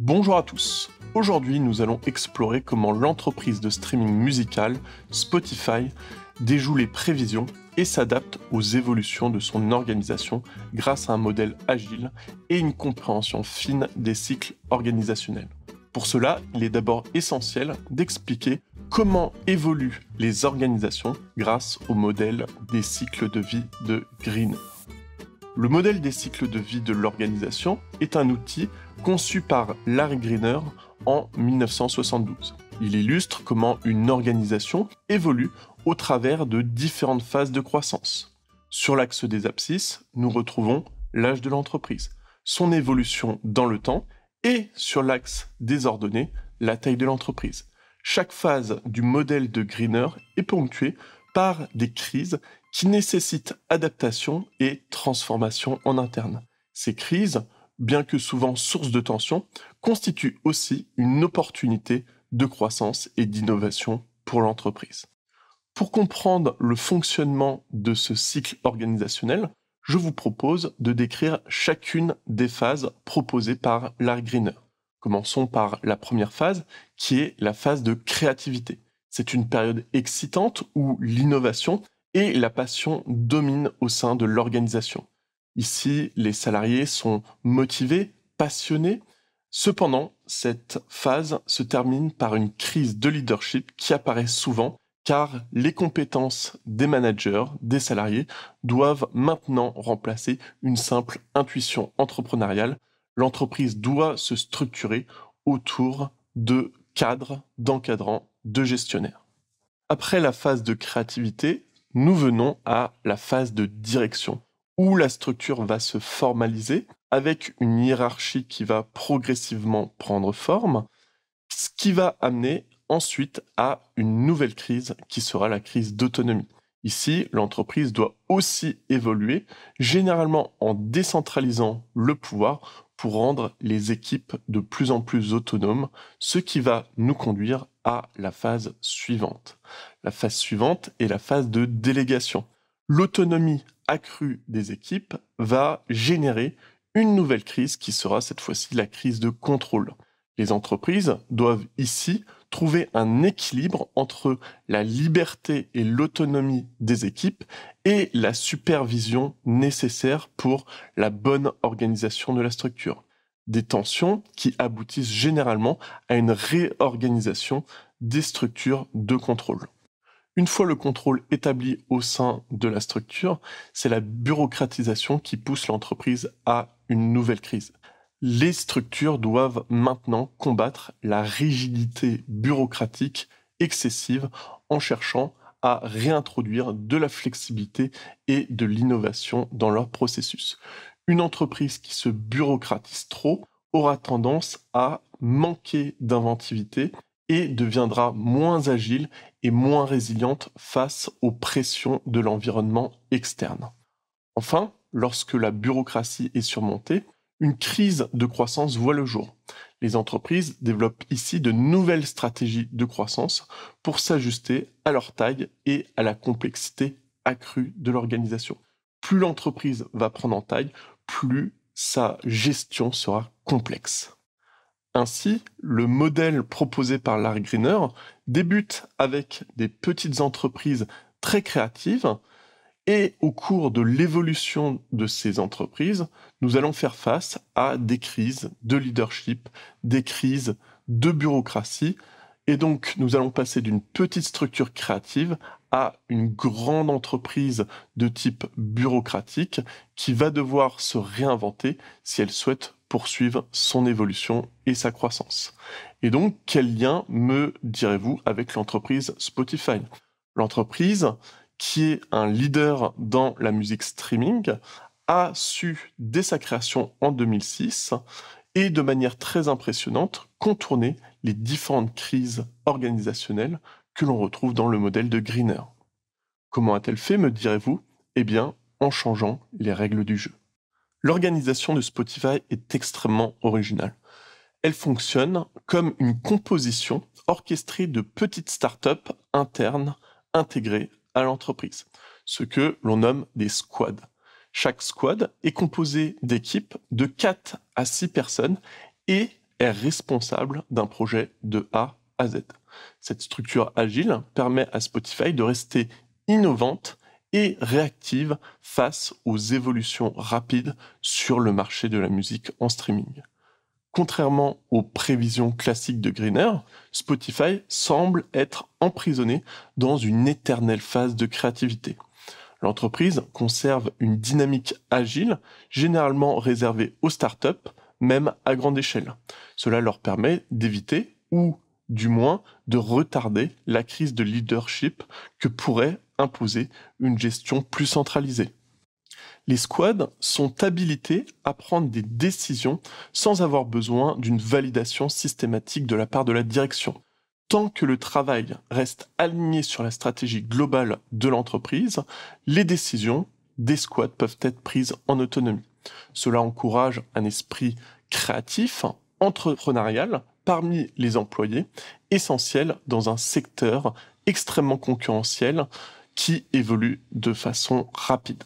Bonjour à tous. Aujourd'hui, nous allons explorer comment l'entreprise de streaming musical, Spotify, déjoue les prévisions et s'adapte aux évolutions de son organisation grâce à un modèle agile et une compréhension fine des cycles organisationnels. Pour cela, il est d'abord essentiel d'expliquer comment évoluent les organisations grâce au modèle des cycles de vie de Green. Le modèle des cycles de vie de l'organisation est un outil conçu par Larry Greener en 1972. Il illustre comment une organisation évolue au travers de différentes phases de croissance. Sur l'axe des abscisses, nous retrouvons l'âge de l'entreprise, son évolution dans le temps, et sur l'axe des ordonnées, la taille de l'entreprise. Chaque phase du modèle de Greener est ponctuée par des crises qui nécessitent adaptation et transformation en interne. Ces crises, bien que souvent source de tension, constituent aussi une opportunité de croissance et d'innovation pour l'entreprise. Pour comprendre le fonctionnement de ce cycle organisationnel, je vous propose de décrire chacune des phases proposées par Larry Greener. Commençons par la première phase, qui est la phase de créativité. C'est une période excitante où l'innovation et la passion dominent au sein de l'organisation. Ici, les salariés sont motivés, passionnés. Cependant, cette phase se termine par une crise de leadership qui apparaît souvent car les compétences des managers, des salariés, doivent maintenant remplacer une simple intuition entrepreneuriale. L'entreprise doit se structurer autour de cadres, d'encadrants, de gestionnaires. Après la phase de créativité, nous venons à la phase de direction, où la structure va se formaliser avec une hiérarchie qui va progressivement prendre forme, ce qui va amener ensuite à une nouvelle crise qui sera la crise d'autonomie. Ici, l'entreprise doit aussi évoluer, généralement en décentralisant le pouvoir pour rendre les équipes de plus en plus autonomes, ce qui va nous conduire à la phase suivante. La phase suivante est la phase de délégation. L'autonomie accrue des équipes va générer une nouvelle crise qui sera cette fois-ci la crise de contrôle. Les entreprises doivent ici trouver un équilibre entre la liberté et l'autonomie des équipes et la supervision nécessaire pour la bonne organisation de la structure. Des tensions qui aboutissent généralement à une réorganisation des structures de contrôle. Une fois le contrôle établi au sein de la structure, c'est la bureaucratisation qui pousse l'entreprise à une nouvelle crise. Les structures doivent maintenant combattre la rigidité bureaucratique excessive en cherchant à réintroduire de la flexibilité et de l'innovation dans leur processus. Une entreprise qui se bureaucratise trop aura tendance à manquer d'inventivité et deviendra moins agile et moins résiliente face aux pressions de l'environnement externe. Enfin, lorsque la bureaucratie est surmontée, une crise de croissance voit le jour. Les entreprises développent ici de nouvelles stratégies de croissance pour s'ajuster à leur taille et à la complexité accrue de l'organisation. Plus l'entreprise va prendre en taille, plus sa gestion sera complexe. Ainsi, le modèle proposé par Larry Greener débute avec des petites entreprises très créatives et au cours de l'évolution de ces entreprises, nous allons faire face à des crises de leadership, des crises de bureaucratie, et donc nous allons passer d'une petite structure créative à une grande entreprise de type bureaucratique qui va devoir se réinventer si elle souhaite poursuivre son évolution et sa croissance. Et donc, quel lien me direz-vous avec l'entreprise Spotify ? L'entreprise qui est un leader dans la musique streaming, a su, dès sa création en 2006, et de manière très impressionnante, contourner les différentes crises organisationnelles que l'on retrouve dans le modèle de Greener. Comment a-t-elle fait, me direz-vous ? Eh bien, en changeant les règles du jeu. L'organisation de Spotify est extrêmement originale. Elle fonctionne comme une composition orchestrée de petites startups internes intégrées à l'entreprise, ce que l'on nomme des squads. Chaque squad est composé d'équipes de 4 à 6 personnes et est responsable d'un projet de A à Z. Cette structure agile permet à Spotify de rester innovante et réactive face aux évolutions rapides sur le marché de la musique en streaming. Contrairement aux prévisions classiques de Greener, Spotify semble être emprisonné dans une éternelle phase de créativité. L'entreprise conserve une dynamique agile, généralement réservée aux startups, même à grande échelle. Cela leur permet d'éviter, ou du moins de retarder, la crise de leadership que pourrait imposer une gestion plus centralisée. Les squads sont habilités à prendre des décisions sans avoir besoin d'une validation systématique de la part de la direction. Tant que le travail reste aligné sur la stratégie globale de l'entreprise, les décisions des squads peuvent être prises en autonomie. Cela encourage un esprit créatif, entrepreneurial parmi les employés, essentiel dans un secteur extrêmement concurrentiel qui évolue de façon rapide.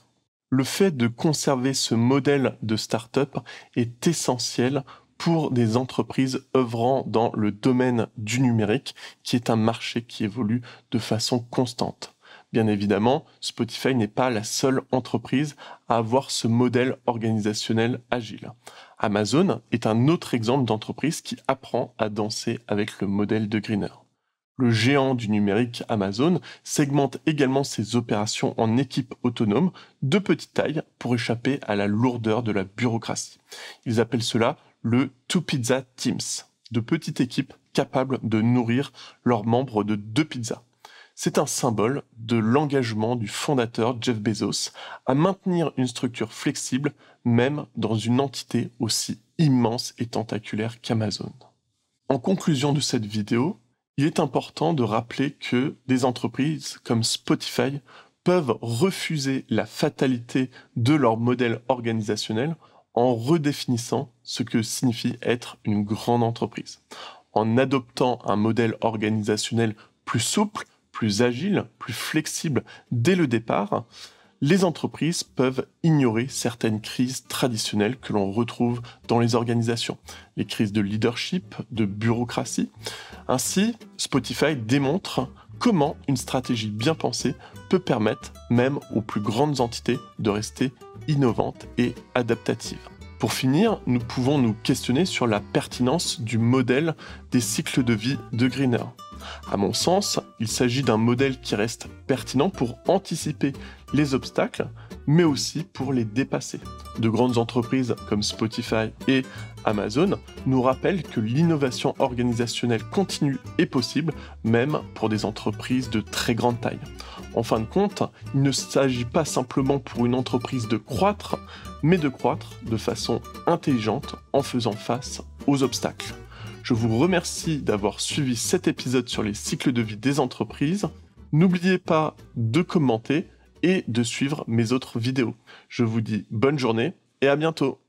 Le fait de conserver ce modèle de start-up est essentiel pour des entreprises œuvrant dans le domaine du numérique, qui est un marché qui évolue de façon constante. Bien évidemment, Spotify n'est pas la seule entreprise à avoir ce modèle organisationnel agile. Amazon est un autre exemple d'entreprise qui apprend à danser avec le modèle de Greener. Le géant du numérique Amazon segmente également ses opérations en équipes autonomes de petite taille pour échapper à la lourdeur de la bureaucratie. Ils appellent cela le Two Pizza Teams, de petites équipes capables de nourrir leurs membres de 2 pizzas. C'est un symbole de l'engagement du fondateur Jeff Bezos à maintenir une structure flexible même dans une entité aussi immense et tentaculaire qu'Amazon. En conclusion de cette vidéo, il est important de rappeler que des entreprises comme Spotify peuvent refuser la fatalité de leur modèle organisationnel en redéfinissant ce que signifie être une grande entreprise. En adoptant un modèle organisationnel plus souple, plus agile, plus flexible dès le départ, les entreprises peuvent ignorer certaines crises traditionnelles que l'on retrouve dans les organisations, les crises de leadership, de bureaucratie. Ainsi, Spotify démontre comment une stratégie bien pensée peut permettre même aux plus grandes entités de rester innovantes et adaptatives. Pour finir, nous pouvons nous questionner sur la pertinence du modèle des cycles de vie de Greener. À mon sens, il s'agit d'un modèle qui reste pertinent pour anticiper les obstacles, mais aussi pour les dépasser. De grandes entreprises comme Spotify et Amazon nous rappellent que l'innovation organisationnelle continue est possible, même pour des entreprises de très grande taille. En fin de compte, il ne s'agit pas simplement pour une entreprise de croître, mais de croître de façon intelligente en faisant face aux obstacles. Je vous remercie d'avoir suivi cet épisode sur les cycles de vie des entreprises. N'oubliez pas de commenter et de suivre mes autres vidéos. Je vous dis bonne journée et à bientôt.